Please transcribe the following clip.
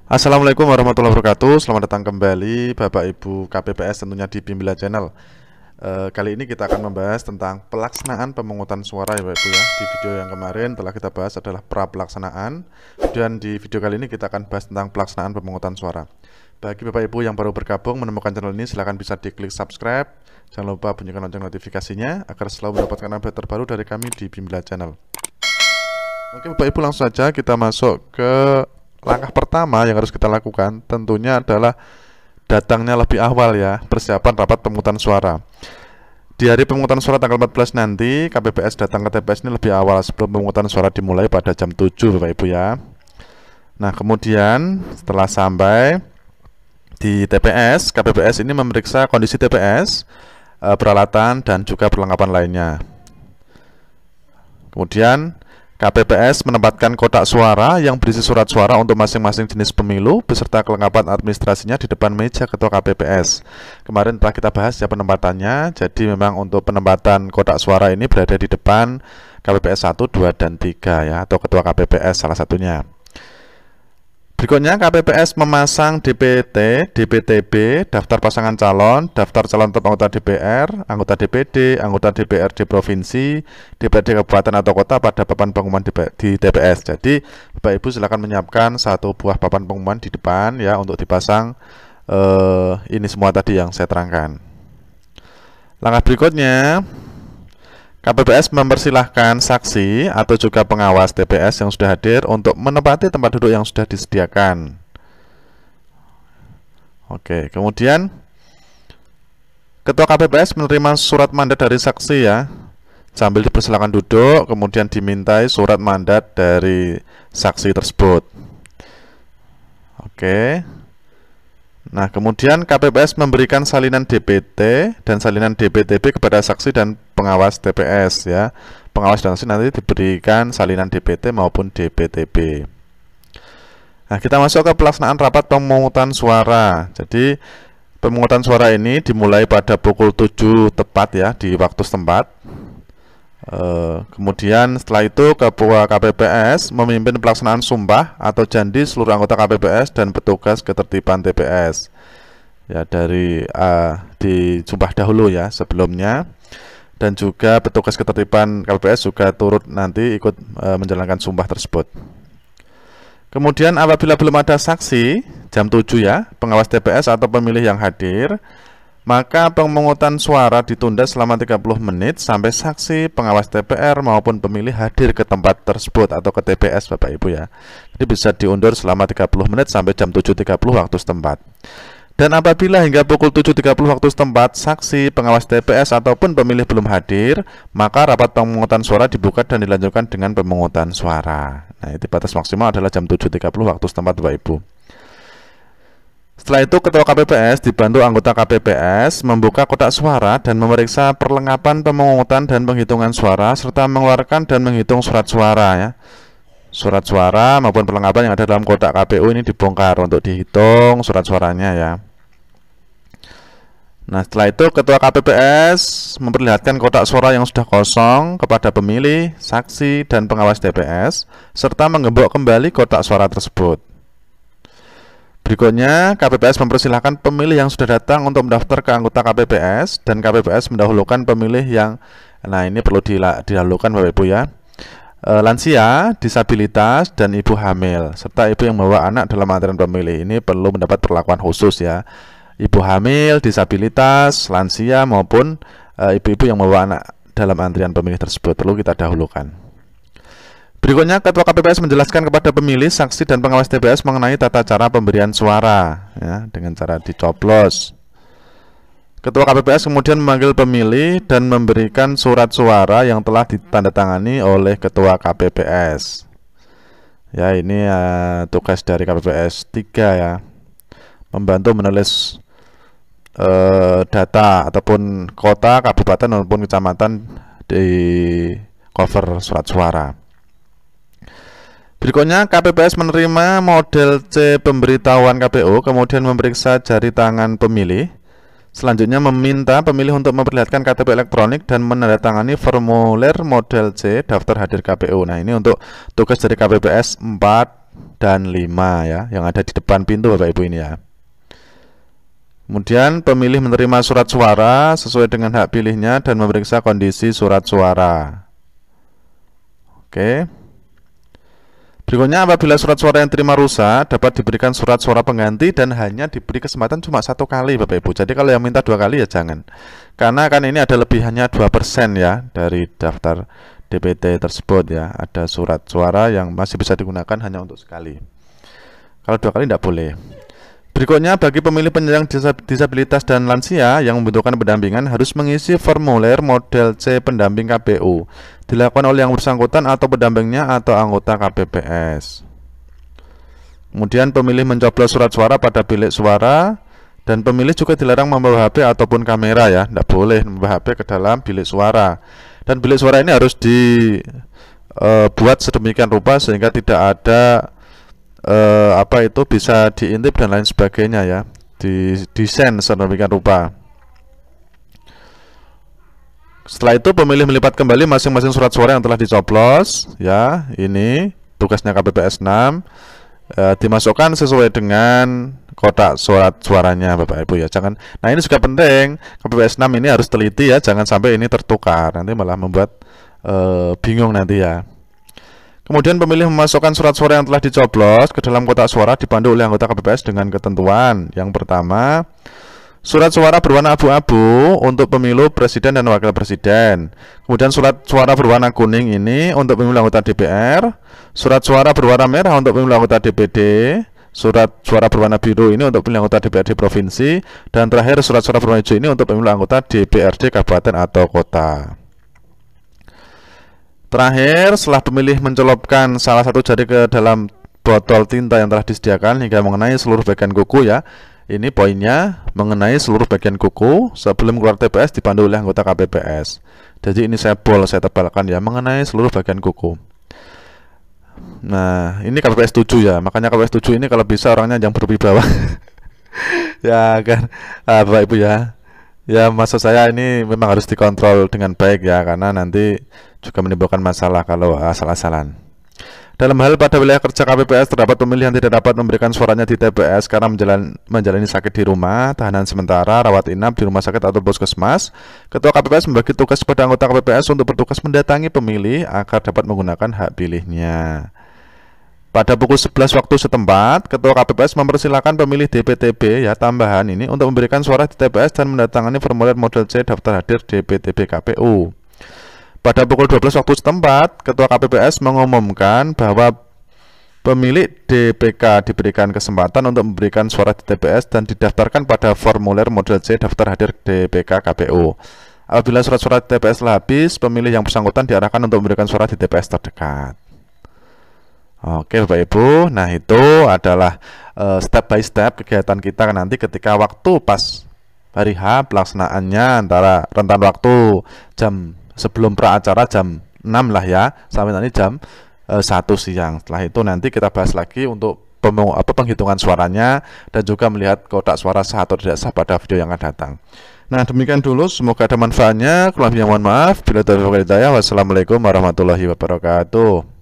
Assalamualaikum warahmatullahi wabarakatuh. Selamat datang kembali Bapak Ibu KPPS tentunya di Bimbila Channel. Kali ini kita akan membahas tentang pelaksanaan pemungutan suara ya Bapak Ibu ya. Di video yang kemarin telah kita bahas adalah pra pelaksanaan, dan di video kali ini kita akan bahas tentang pelaksanaan pemungutan suara. Bagi Bapak Ibu yang baru bergabung menemukan channel ini, silahkan bisa diklik subscribe. Jangan lupa bunyikan lonceng notifikasinya agar selalu mendapatkan update terbaru dari kami di Bimbila Channel. Oke Bapak Ibu, langsung saja kita masuk ke langkah pertama yang harus kita lakukan. Tentunya adalah datangnya lebih awal ya, persiapan rapat pemungutan suara. Di hari pemungutan suara tanggal 14 nanti, KPPS datang ke TPS ini lebih awal sebelum pemungutan suara dimulai pada jam 7 Bapak Ibu ya. Nah kemudian setelah sampai di TPS, KPPS ini memeriksa kondisi TPS, peralatan dan juga perlengkapan lainnya. Kemudian KPPS menempatkan kotak suara yang berisi surat suara untuk masing-masing jenis pemilu beserta kelengkapan administrasinya di depan meja ketua KPPS. Kemarin telah kita bahas ya penempatannya. Jadi memang untuk penempatan kotak suara ini berada di depan KPPS 1, 2, dan 3 ya, atau ketua KPPS salah satunya. Berikutnya KPPS memasang DPT, DPTB, daftar pasangan calon, daftar calon tetap anggota DPR, anggota DPD, anggota DPRD provinsi, DPRD kabupaten atau kota pada papan pengumuman di TPS. Jadi Bapak Ibu silakan menyiapkan satu buah papan pengumuman di depan ya untuk dipasang ini semua tadi yang saya terangkan. Langkah berikutnya, KPPS mempersilahkan saksi atau juga pengawas TPS yang sudah hadir untuk menempati tempat duduk yang sudah disediakan. Oke, kemudian Ketua KPPS menerima surat mandat dari saksi ya, sambil dipersilakan duduk, kemudian dimintai surat mandat dari saksi tersebut. Oke. Nah, kemudian KPPS memberikan salinan DPT dan salinan DPTB kepada saksi dan pengawas TPS ya. Pengawas dan saksi nanti diberikan salinan DPT maupun DPTB. Nah, kita masuk ke pelaksanaan rapat pemungutan suara. Jadi, pemungutan suara ini dimulai pada pukul 7 tepat ya di waktu setempat. Kemudian setelah itu Ketua KPPS memimpin pelaksanaan sumpah atau janji seluruh anggota KPPS dan petugas ketertiban TPS ya, dari disumpah dahulu ya sebelumnya, dan juga petugas ketertiban KPPS juga turut nanti ikut menjalankan sumpah tersebut. Kemudian apabila belum ada saksi jam 7 ya, pengawas TPS atau pemilih yang hadir, maka pemungutan suara ditunda selama 30 menit sampai saksi, pengawas TPR maupun pemilih hadir ke tempat tersebut atau ke TPS Bapak Ibu ya. Jadi bisa diundur selama 30 menit sampai jam 7.30 waktu setempat. Dan apabila hingga pukul 7.30 waktu setempat saksi, pengawas TPS ataupun pemilih belum hadir, maka rapat pemungutan suara dibuka dan dilanjutkan dengan pemungutan suara. Nah, itu batas maksimal adalah jam 7.30 waktu setempat Bapak Ibu. Setelah itu Ketua KPPS dibantu anggota KPPS membuka kotak suara dan memeriksa perlengkapan pemungutan dan penghitungan suara serta mengeluarkan dan menghitung surat suara ya. Surat suara maupun perlengkapan yang ada dalam kotak KPU ini dibongkar untuk dihitung surat suaranya ya. Nah, setelah itu Ketua KPPS memperlihatkan kotak suara yang sudah kosong kepada pemilih, saksi, dan pengawas TPS serta menggembok kembali kotak suara tersebut. Berikutnya, KPPS mempersilahkan pemilih yang sudah datang untuk mendaftar ke anggota KPPS, dan KPPS mendahulukan pemilih yang, nah ini perlu didahulukan Bapak Ibu ya, lansia, disabilitas, dan ibu hamil, serta ibu yang membawa anak dalam antrian pemilih. Ini perlu mendapat perlakuan khusus ya. Ibu hamil, disabilitas, lansia, maupun ibu-ibu yang membawa anak dalam antrian pemilih tersebut perlu kita dahulukan. Berikutnya, Ketua KPPS menjelaskan kepada pemilih, saksi, dan pengawas TPS mengenai tata cara pemberian suara ya, dengan cara dicoblos. Ketua KPPS kemudian memanggil pemilih dan memberikan surat suara yang telah ditandatangani oleh Ketua KPPS. Ya, ini tugas dari KPPS 3 ya, membantu menulis data ataupun kota, kabupaten maupun kecamatan di cover surat suara. Berikutnya, KPPS menerima model C pemberitahuan KPU, kemudian memeriksa jari tangan pemilih, Selanjutnya meminta pemilih untuk memperlihatkan KTP elektronik dan menandatangani formulir model C daftar hadir KPU. Nah, ini untuk tugas dari KPPS 4 dan 5 ya, yang ada di depan pintu Bapak Ibu ini ya. Kemudian pemilih menerima surat suara sesuai dengan hak pilihnya dan memeriksa kondisi surat suara. Oke. Berikutnya, apabila surat suara yang terima rusak, dapat diberikan surat suara pengganti dan hanya diberi kesempatan cuma 1 kali Bapak Ibu. Jadi kalau yang minta 2 kali ya jangan. Karena kan ini ada lebihannya 2% ya dari daftar DPT tersebut ya. Ada surat suara yang masih bisa digunakan hanya untuk sekali. Kalau 2 kali tidak boleh. Berikutnya, bagi pemilih penyandang disabilitas dan lansia yang membutuhkan pendampingan harus mengisi formulir model C pendamping KPU dilakukan oleh yang bersangkutan atau pendampingnya atau anggota KPPS. Kemudian pemilih mencoblos surat suara pada bilik suara dan pemilih juga dilarang membawa HP ataupun kamera ya, tidak boleh membawa HP ke dalam bilik suara. Dan bilik suara ini harus dibuat sedemikian rupa sehingga tidak ada bisa diintip dan lain sebagainya ya, didesain sedemikian rupa. Setelah itu pemilih melipat kembali masing-masing surat suara yang telah dicoblos ya. Ini tugasnya KPPS 6, dimasukkan sesuai dengan kotak surat suaranya Bapak Ibu ya. Jangan, nah ini juga penting, KPPS 6 ini harus teliti ya, jangan sampai ini tertukar, nanti malah membuat bingung nanti ya. Kemudian pemilih memasukkan surat suara yang telah dicoblos ke dalam kotak suara dipandu oleh anggota KPPS dengan ketentuan. Yang pertama, surat suara berwarna abu-abu untuk pemilu presiden dan wakil presiden. Kemudian surat suara berwarna kuning ini untuk pemilu anggota DPR. Surat suara berwarna merah untuk pemilu anggota DPD. Surat suara berwarna biru ini untuk pemilu anggota DPRD provinsi. Dan terakhir surat suara berwarna hijau ini untuk pemilu anggota DPRD kabupaten atau kota. Terakhir, setelah pemilih mencelupkan salah satu jari ke dalam botol tinta yang telah disediakan hingga mengenai seluruh bagian kuku ya. Ini poinnya, mengenai seluruh bagian kuku sebelum keluar TPS dipandu oleh anggota KPPS. Jadi ini saya tebalkan ya, mengenai seluruh bagian kuku. Nah, ini KPPS 7 ya. Makanya KPPS 7 ini kalau bisa orangnya yang berwibawa. Ya kan, Bapak Ibu ya. Ya, maksud saya ini memang harus dikontrol dengan baik ya, karena nanti juga menimbulkan masalah kalau asal-asalan. Dalam hal pada wilayah kerja KPPS terdapat pemilih yang tidak dapat memberikan suaranya di TPS karena menjalani sakit di rumah, tahanan sementara, rawat inap di rumah sakit atau puskesmas. Ketua KPPS membagi tugas kepada anggota KPPS untuk bertugas mendatangi pemilih agar dapat menggunakan hak pilihnya. Pada pukul 11 waktu setempat, Ketua KPPS mempersilahkan pemilih DPTB ya tambahan ini untuk memberikan suara di TPS dan mendatangani formulir model C daftar hadir DPTB KPU. Pada pukul 12 waktu setempat, Ketua KPPS mengumumkan bahwa pemilik DPK diberikan kesempatan untuk memberikan suara di TPS dan didaftarkan pada formulir model C daftar hadir DPK KPU. Apabila surat-surat TPS telah habis, pemilih yang bersangkutan diarahkan untuk memberikan suara di TPS terdekat. Oke Bapak Ibu, nah itu adalah step by step kegiatan kita nanti ketika waktu pas hari H pelaksanaannya antara rentan waktu jam sebelum pra acara jam 6 lah ya, sampai nanti jam 1 siang. Setelah itu nanti kita bahas lagi untuk penghitungan suaranya dan juga melihat kotak suara sah atau tidak sah pada video yang akan datang. Nah demikian dulu, semoga ada manfaatnya. Kurang lebihnya mohon maaf. Bila ada hidayah, wassalamualaikum warahmatullahi wabarakatuh.